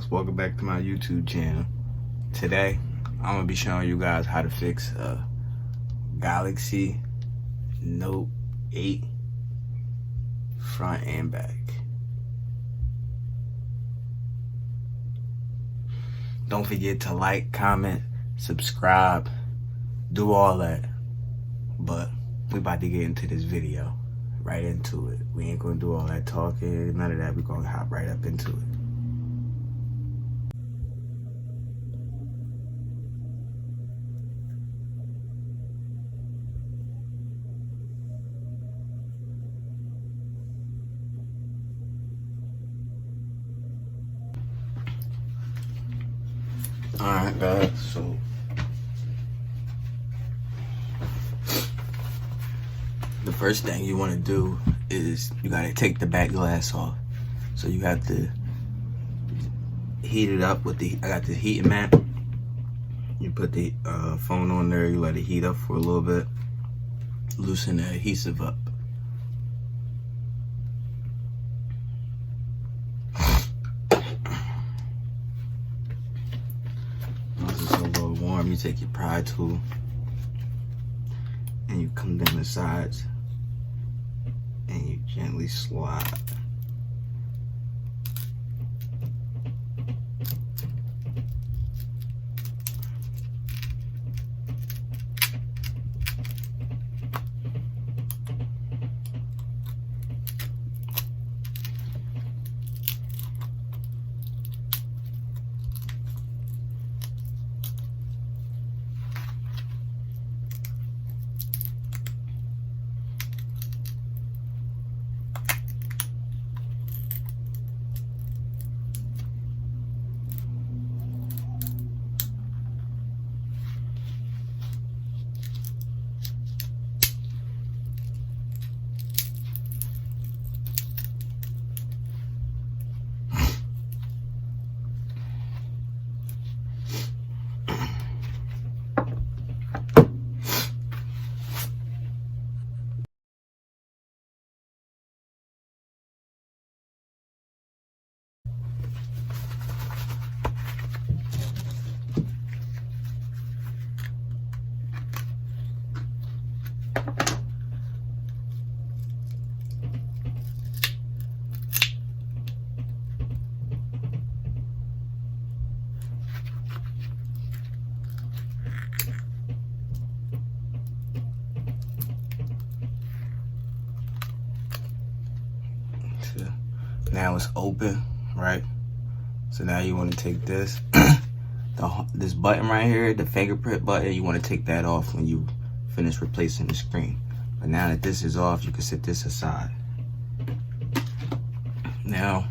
guys, welcome back to my YouTube channel. Today I'm gonna be showing you guys how to fix a Galaxy Note 8 front and back. Don't forget to like, comment, subscribe, do all that. But we about to get into this video, right into it. We ain't gonna do all that talking, none of that. We're gonna hop right up into it. Alright guys, so the first thing you want to do is you got to take the back glass off. So you have to heat it up with I got the heating mat. You put the phone on there, you let it heat up for a little bit, loosen the adhesive up. Once it's a little warm, you take your pry tool and you come down the sides and you gently slide. Now it's open, right? So now you want to take this, this button right here, the fingerprint button, you want to take that off when you finish replacing the screen. But now that this is off, you can set this aside. Now,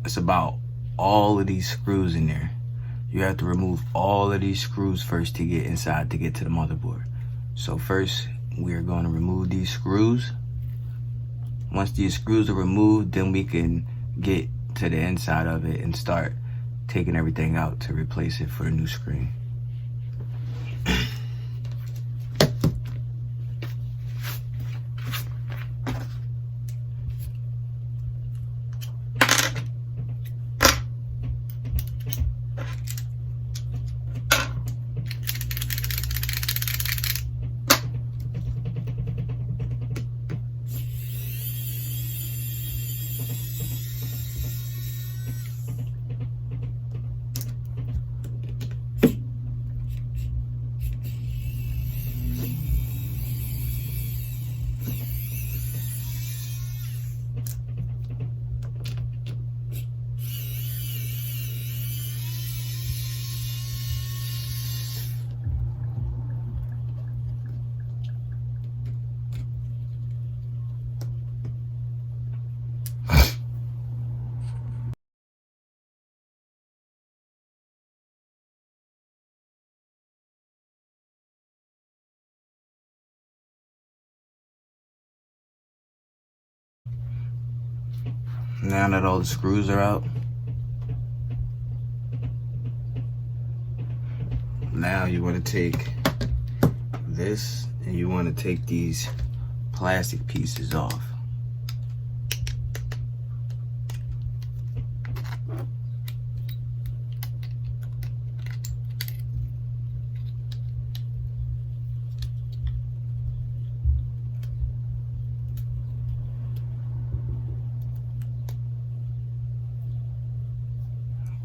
it's about all of these screws in there. You have to remove all of these screws first to get inside to get to the motherboard. So first, we're going to remove these screws. Once these screws are removed, then we can get to the inside of it and start taking everything out to replace it for a new screen. Now that all the screws are out, now you want to take this and you want to take these plastic pieces off.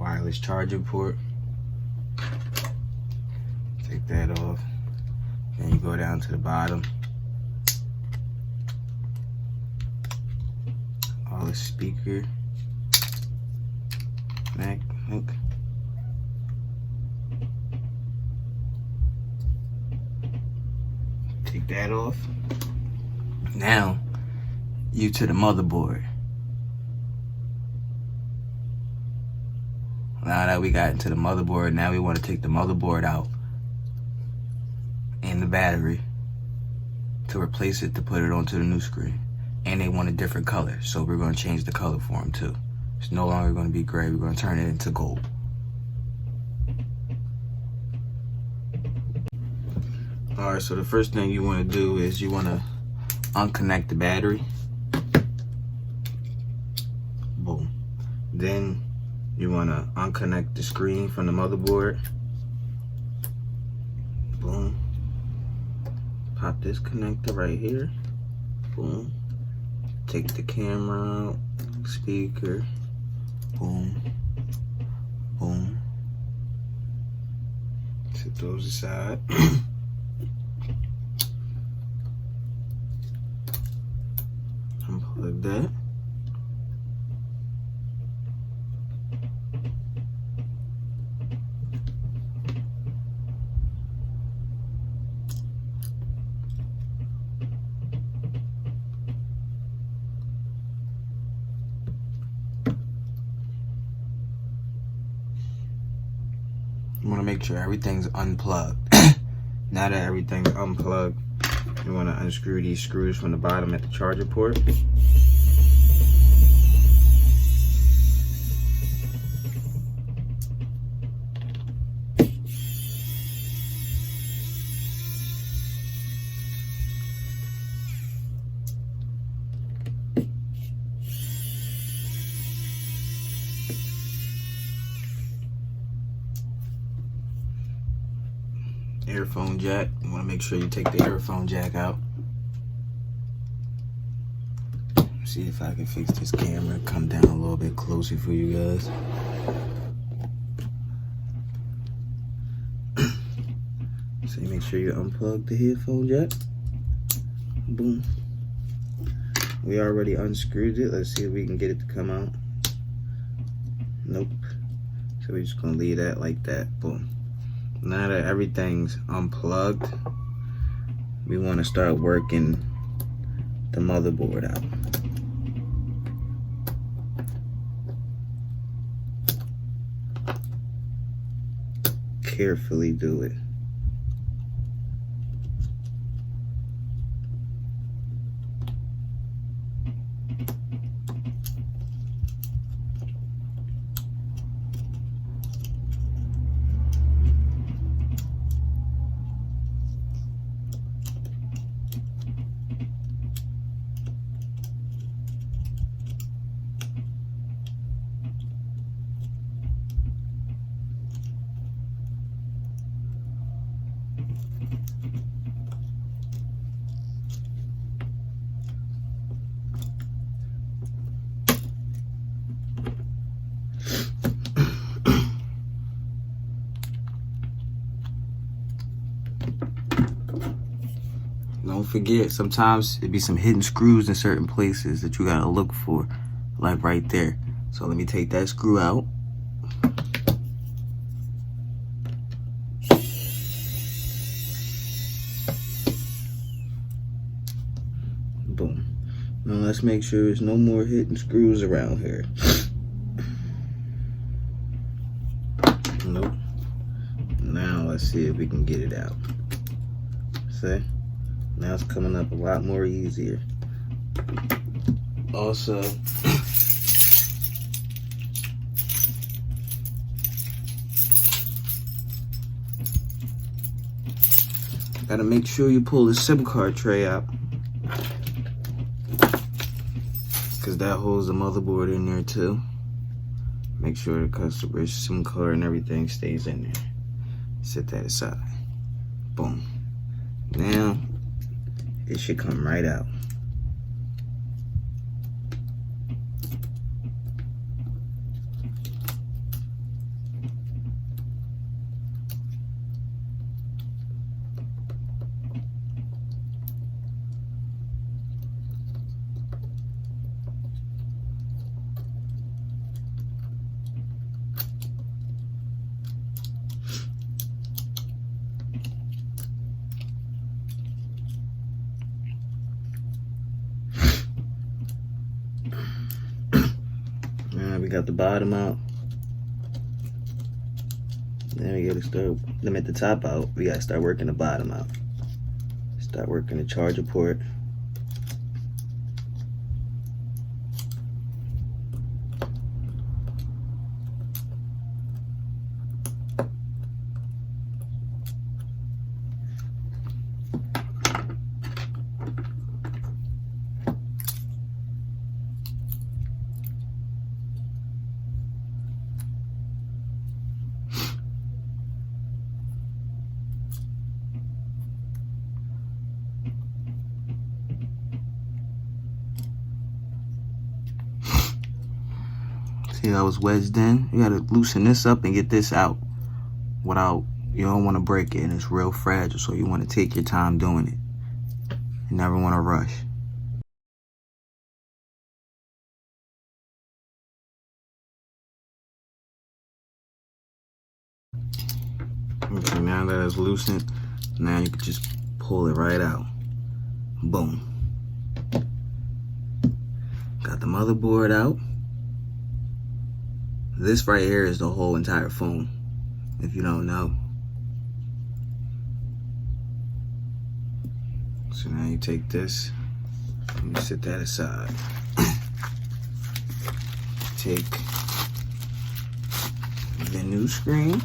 wireless charging port. Take that off. Then you go down to the bottom. All the speaker neck hook. Take that off. Now you to the motherboard. Now that we got into the motherboard, now we want to take the motherboard out and the battery to replace it, to put it onto the new screen. And they want a different color, so we're going to change the color for them too. It's no longer going to be gray, we're going to turn it into gold. Alright, so the first thing you want to do is you want to unconnect the battery. Boom. Then you want to unconnect the screen from the motherboard. Boom. Pop this connector right here. Boom. Take the camera out, speaker. Boom. Boom. Set those aside. Unplug that. You want to make sure everything's unplugged. Now that everything's unplugged, you want to unscrew these screws from the bottom at the charger port. Earphone jack. You want to make sure you take the earphone jack out. See if I can fix this camera. Come down a little bit closer for you guys. So you make sure you unplug the headphone jack. Boom. We already unscrewed it. Let's see if we can get it to come out. Nope. So we're just gonna leave that like that. Boom. Now that everything's unplugged, we want to start working the motherboard out. Carefully do it. Don't forget, sometimes it be some hidden screws in certain places that you gotta look for, like right there. So let me take that screw out. Boom. Now let's make sure there's no more hidden screws around here. Nope. Now let's see if we can get it out. See? Now it's coming up a lot more easier. Also, gotta make sure you pull the SIM card tray out, because that holds the motherboard in there too. Make sure the customer's SIM card and everything stays in there. Set that aside. Boom. Now it should come right out. we got the bottom out. Then we gotta start limit the top out. We gotta start working the bottom out. Start working the charger port. See how it's wedged in? You gotta loosen this up and get this out without, you don't wanna break it, and it's real fragile, so you wanna take your time doing it. You never wanna rush. Okay, now that it's loosened, now you can just pull it right out. Boom. Got the motherboard out. This right here is the whole entire phone, if you don't know. So now you take this, and you set that aside. Take the new screen.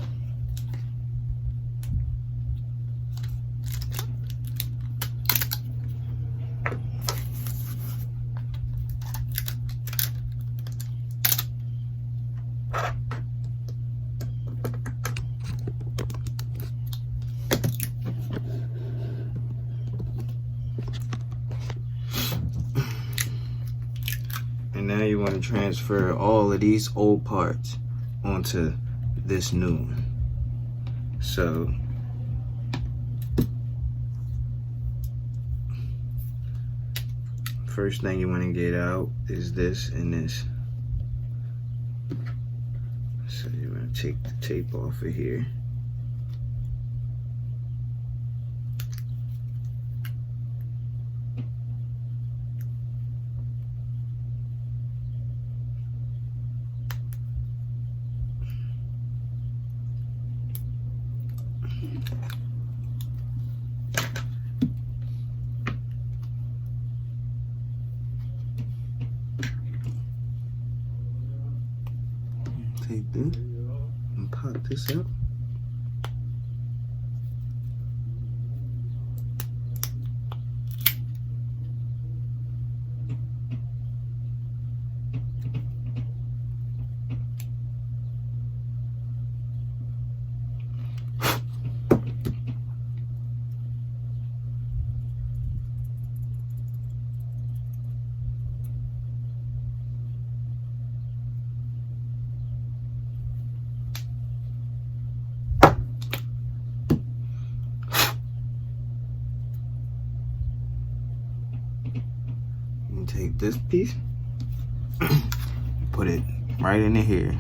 And now you want to transfer all of these old parts onto this new one. So first thing you want to get out is this and this. So you want to take the tape off of here. Take this and pop this out. Take this piece, put it right into here.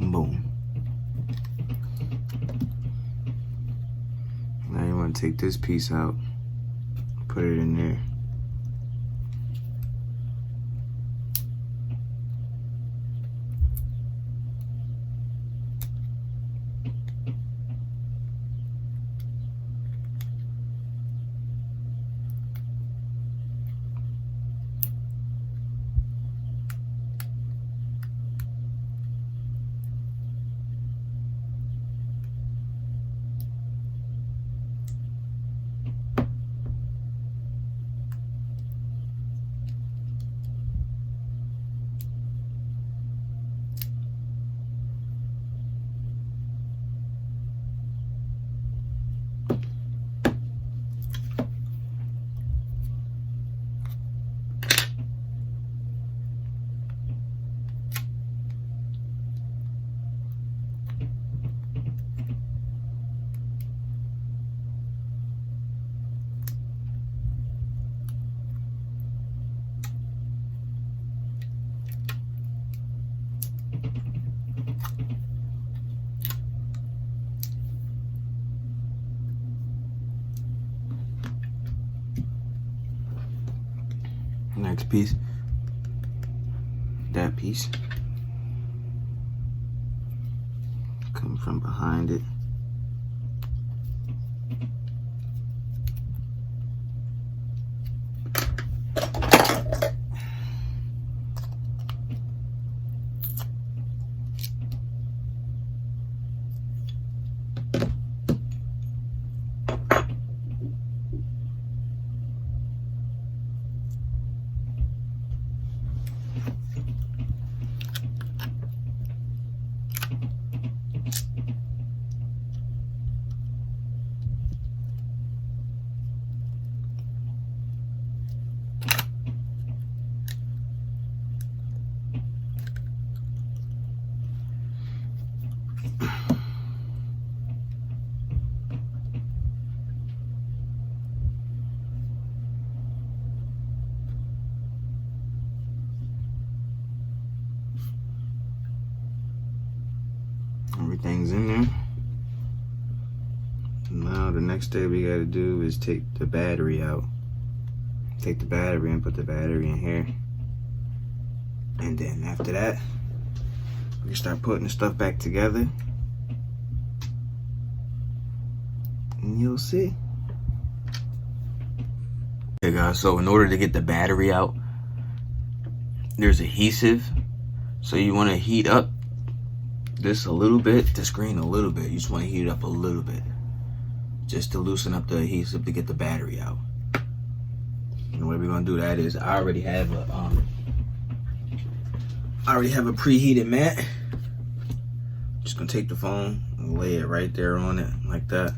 Boom. Now you want to take this piece out, put it in there. Next piece, that piece, come from behind it. Everything's in there. Now the next step we gotta do is take the battery out. Take the battery and put the battery in here. And then after that, we start putting the stuff back together. And you'll see. Okay guys, so in order to get the battery out, there's adhesive. So you wanna heat up this a little bit, the screen a little bit. You just want to heat it up a little bit just to loosen up the adhesive to get the battery out. And the way we're gonna do that is I already have a preheated mat. Just gonna take the phone and lay it right there on it like that.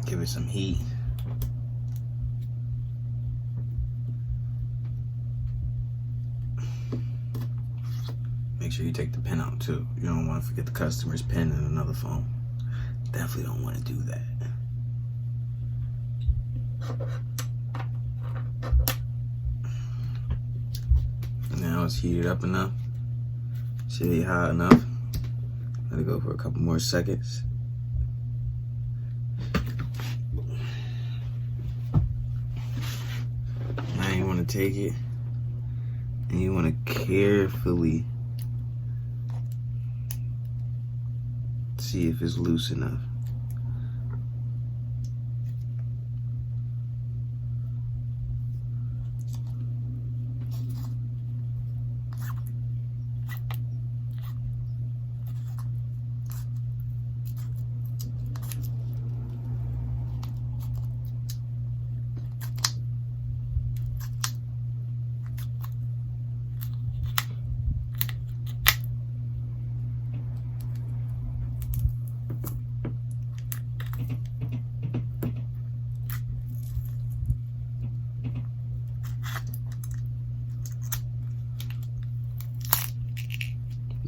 Give it some heat. Make sure you take the pin out too. You don't want to forget the customer's pin in another phone. Definitely don't want to do that. Now it's heated up enough. Should be hot enough. Let it go for a couple more seconds. Now you want to take it and you want to carefully see if it's loose enough.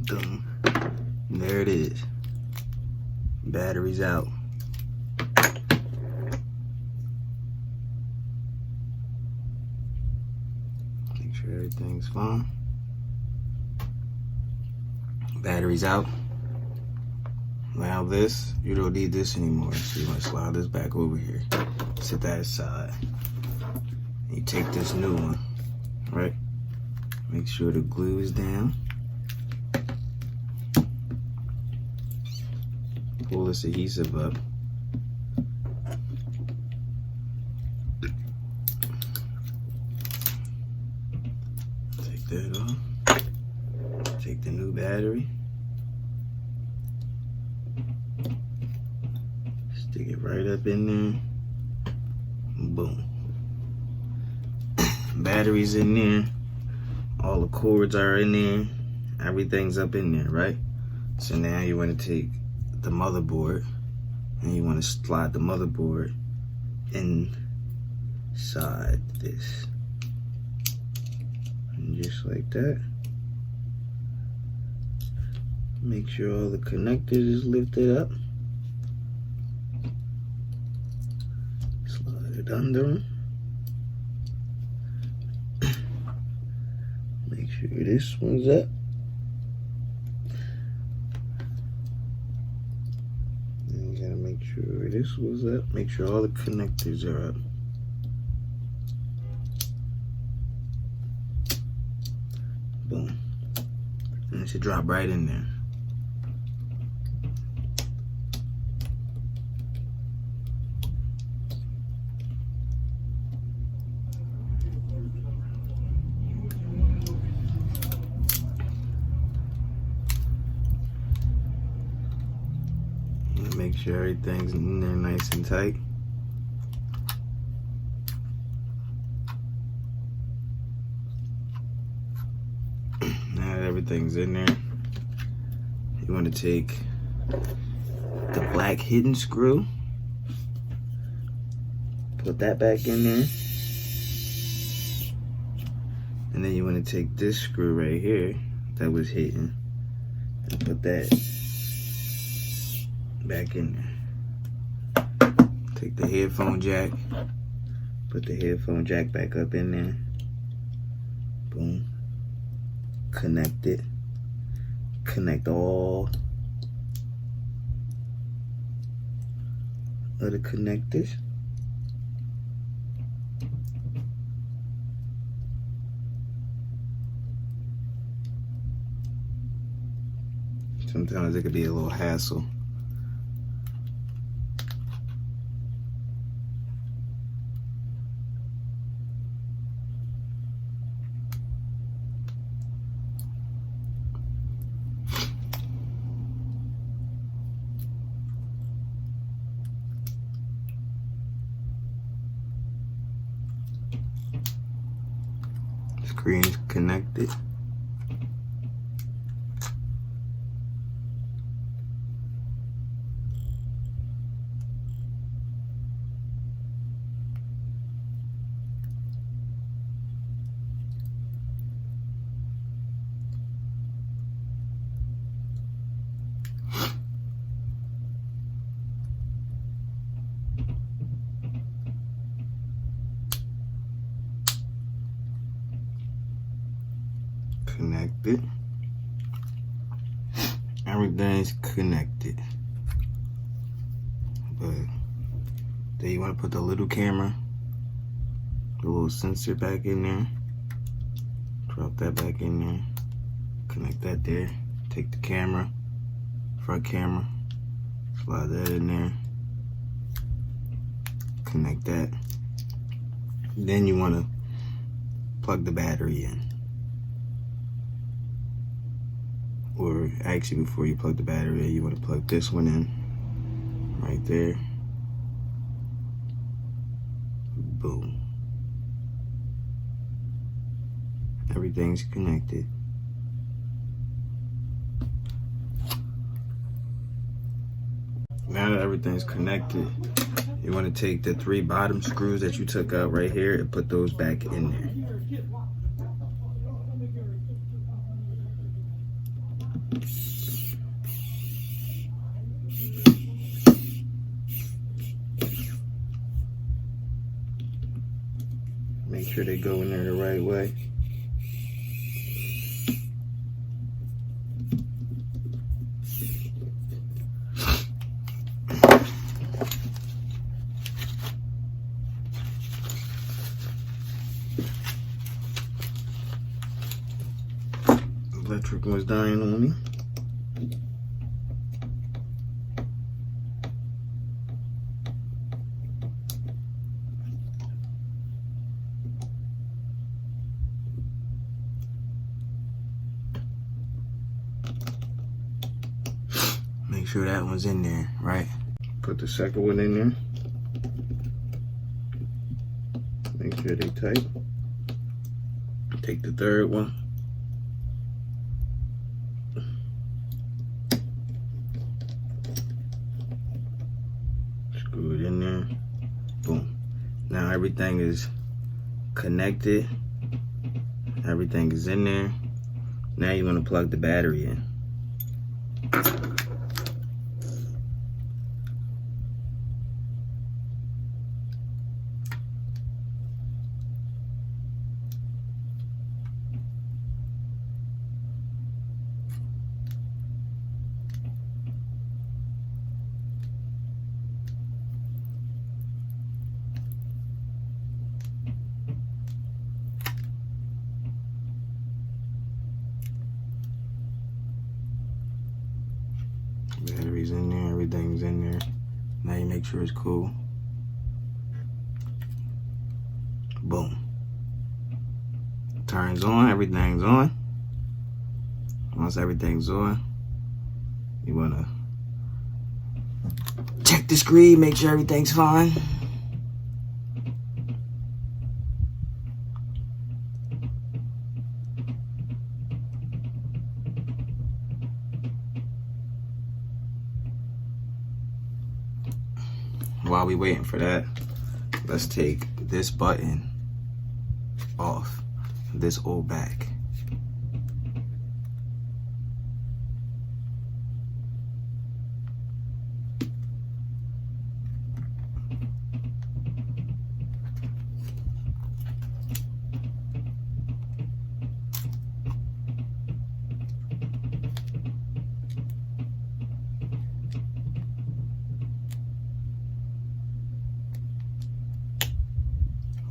Done. And there it is. Battery's out. Make sure everything's fine. Battery's out. Now this, you don't need this anymore. So you want to slide this back over here. Set that aside. And you take this new one, right? Make sure the glue is down. Pull this adhesive up. Take that off. Take the new battery. Stick it right up in there. Boom. Battery's in there. All the cords are in there. Everything's up in there, right? So now you want to take the motherboard and you want to slide the motherboard inside this. And just like that. Make sure all the connectors is lifted up. Slide it under them. Make sure this one's up. And you gotta make sure this was up. Make sure all the connectors are up. watch it drop right in there. Make sure everything's in there nice and tight. Now that everything's in there, you want to take the black hidden screw, put that back in there, and then you want to take this screw right here that was hidden and put that back in there. Take the headphone jack, put the headphone jack back up in there. Boom. Connect it. Connect all of the connectors. Sometimes it could be a little hassle. Screen's connected. Connected. Everything's connected. But then you want to put the little camera, the little sensor back in there. Drop that back in there. Connect that there. Take the camera, front camera, slide that in there. Connect that. Then you want to plug the battery in. Or actually, before you plug the battery in, you want to plug this one in right there. Boom. Everything's connected. Now that everything's connected, you want to take the 3 bottom screws that you took out right here and put those back in there. Make sure they go in there the right way. Electric was dying on me. Make sure that one's in there, right? Put the second one in there. Make sure they tight. Take the third one. Screw it in there. Boom. Now everything is connected. Everything is in there. Now you want to plug the battery in. Battery's in there, everything's in there. Now you make sure it's cool. Boom. Turns on, everything's on. Once everything's on, you wanna check the screen, make sure everything's fine. While we waiting for that, let's take this button off this old back.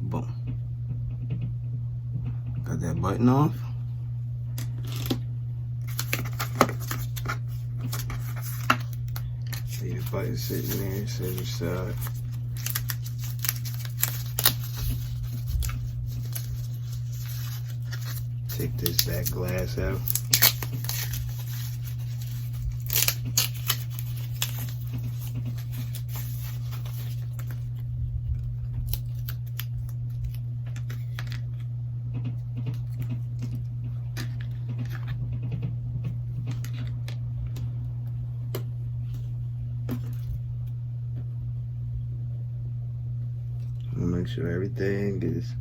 Boom. Got that button off. See the button sitting there, center side. Take this back glass out. Make sure everything is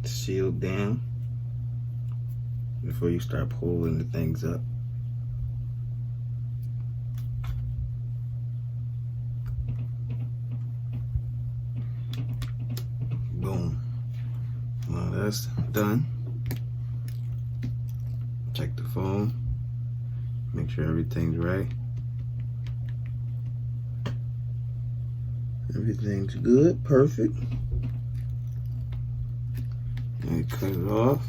sealed down before you start pulling the things up. Boom. Well, that's done. Check the phone. Make sure everything's right. Everything's good, perfect. And cut it off.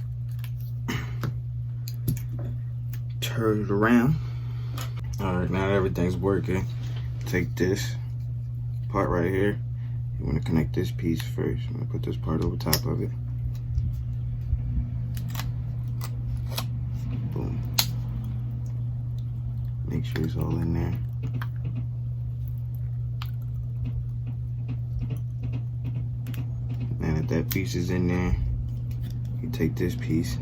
Turn it around. All right, now everything's working. Take this part right here. You want to connect this piece first. I'm gonna put this part over top of it. Boom. Make sure it's all in there. And if that piece is in there, you take this piece.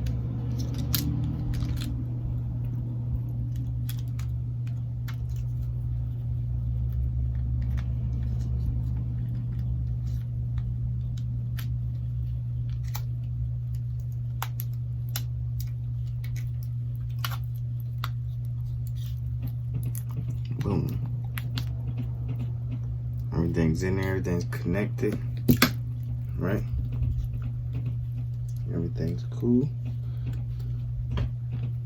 Boom. Everything's in there, everything's connected. Right? Everything's cool.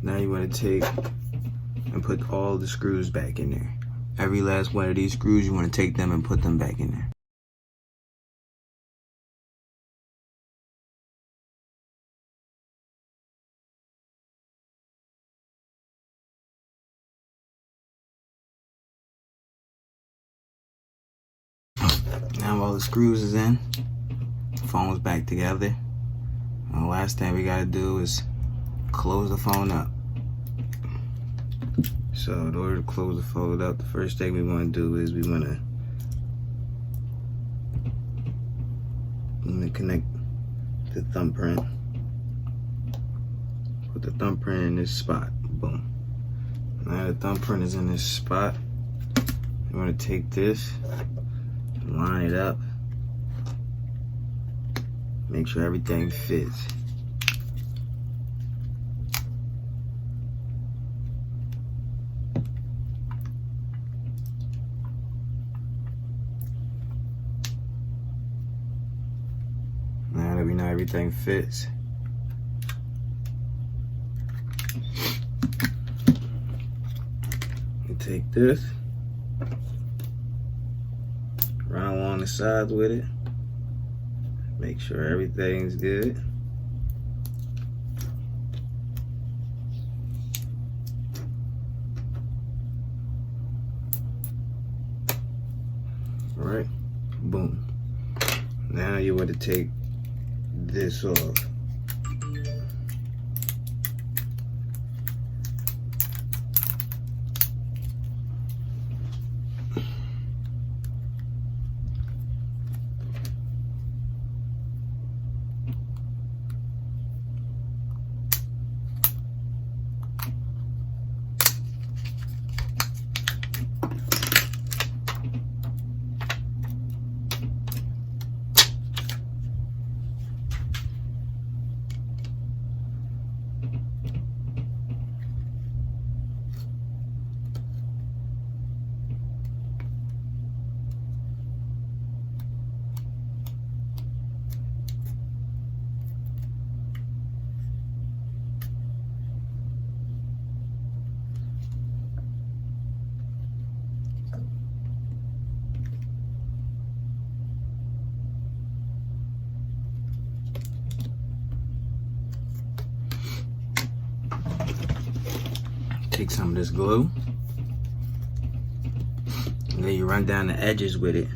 Now you want to take and put all the screws back in there. Every last one of these screws, you want to take them and put them back in there. Now all the screws is in, phone's back together. And the last thing we gotta do is close the phone up. So in order to close the phone up, the first thing we wanna do is we wanna connect the thumbprint. Put the thumbprint in this spot, boom. Now the thumbprint is in this spot. You wanna take this, line it up, make sure everything fits. Now that we know everything fits, you take this, run along the sides with it, make sure everything's good. All right, boom. Now you want to take this off. Take some of this glue, and then you run down the edges with it.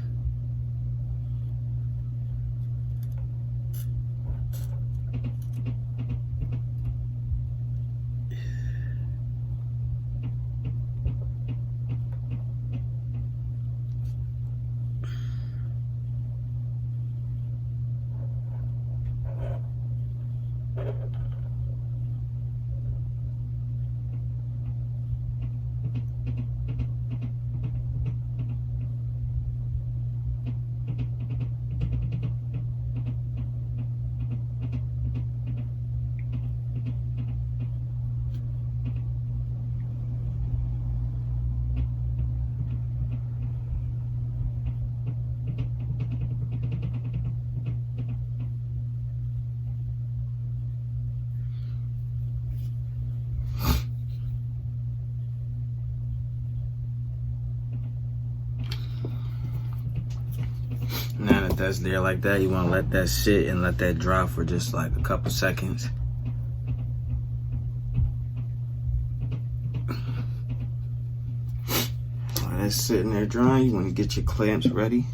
Now that that's there like that, you want to let that sit and let that dry for just like a couple seconds. While that's sitting there drying, you want to get your clamps ready.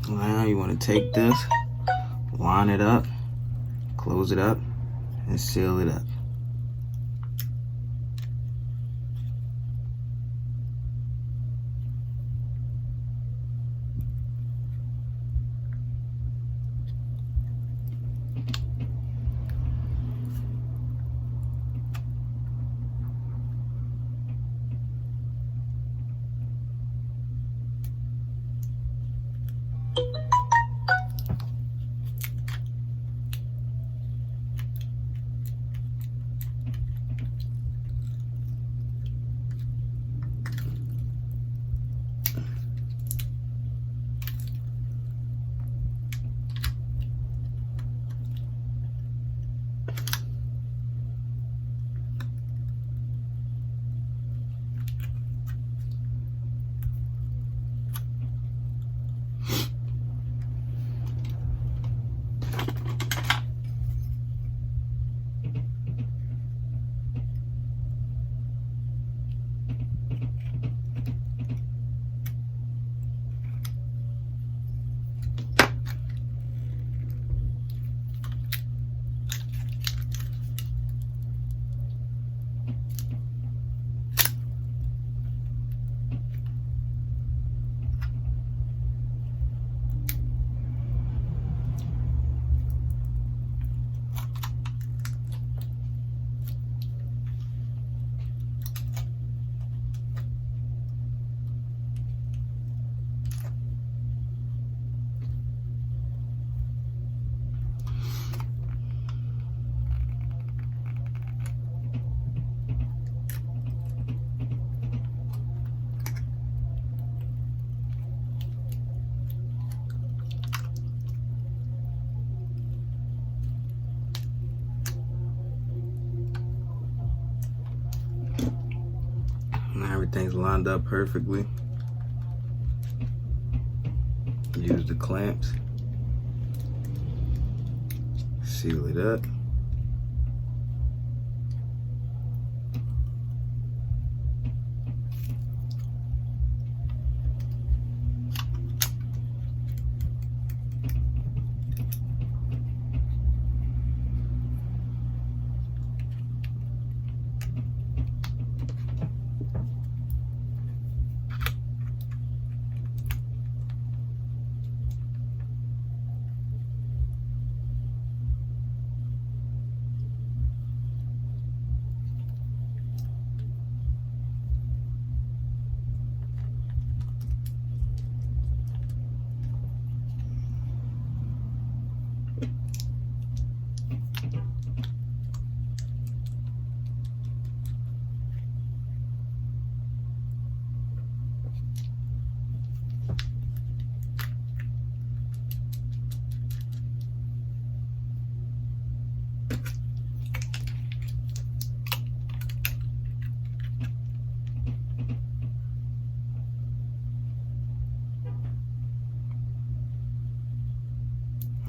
Now you want to take this, line it up, close it up, and seal it up. everything's lined up perfectly. Use the clamps, seal it up.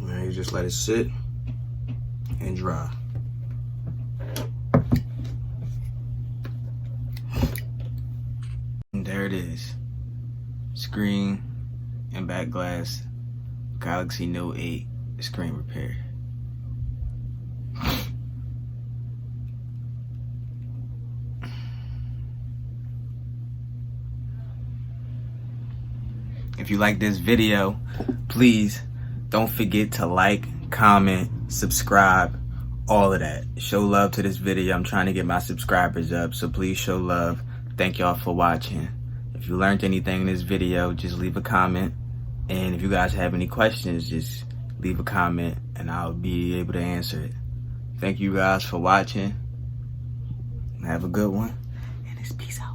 Now you just let it sit and dry. And there it is. Screen and back glass Galaxy Note 8 screen repair. If you like this video, please don't forget to like, comment, subscribe, all of that. Show love to this video. I'm trying to get my subscribers up, so please show love. Thank y'all for watching. If you learned anything in this video, just leave a comment. And if you guys have any questions, just leave a comment and I'll be able to answer it. Thank you guys for watching. Have a good one. And it's peace out.